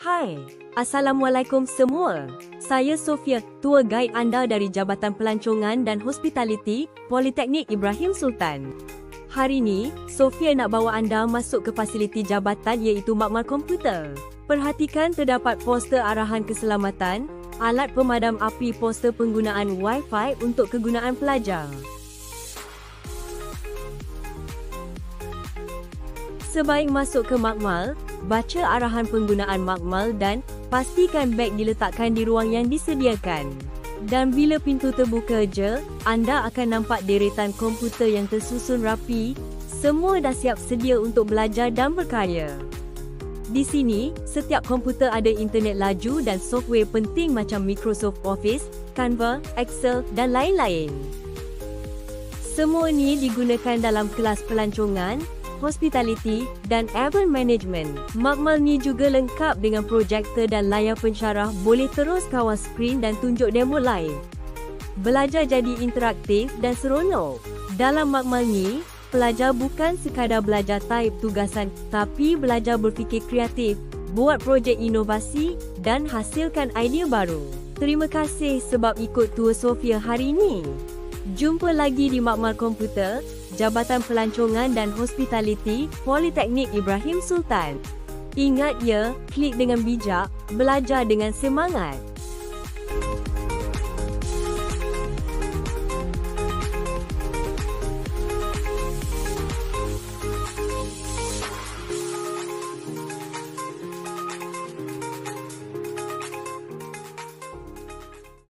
Hai, Assalamualaikum semua. Saya Sofia, tour guide anda dari Jabatan Pelancongan dan Hospitality, Politeknik Ibrahim Sultan. Hari ini, Sofia nak bawa anda masuk ke fasiliti jabatan iaitu makmal komputer. Perhatikan terdapat poster arahan keselamatan, alat pemadam api, poster penggunaan Wi-Fi untuk kegunaan pelajar. Sebaik masuk ke makmal, baca arahan penggunaan makmal dan pastikan beg diletakkan di ruang yang disediakan. Dan bila pintu terbuka je, anda akan nampak deretan komputer yang tersusun rapi. Semua dah siap sedia untuk belajar dan berkarya. Di sini, setiap komputer ada internet laju dan software penting macam Microsoft Office, Canva, Excel dan lain-lain. Semua ni digunakan dalam kelas pelancongan, hospitality dan event management. Makmal ni juga lengkap dengan projektor dan layar pensyarah, boleh terus kawal skrin dan tunjuk demo live. Belajar jadi interaktif dan seronok. Dalam makmal ni, pelajar bukan sekadar belajar taip tugasan, tapi belajar berfikir kreatif, buat projek inovasi dan hasilkan idea baru. Terima kasih sebab ikut tour Sofia hari ini. Jumpa lagi di Makmal Komputer, Jabatan Pelancongan dan Hospitality, Politeknik Ibrahim Sultan. Ingat ya, klik dengan bijak, belajar dengan semangat.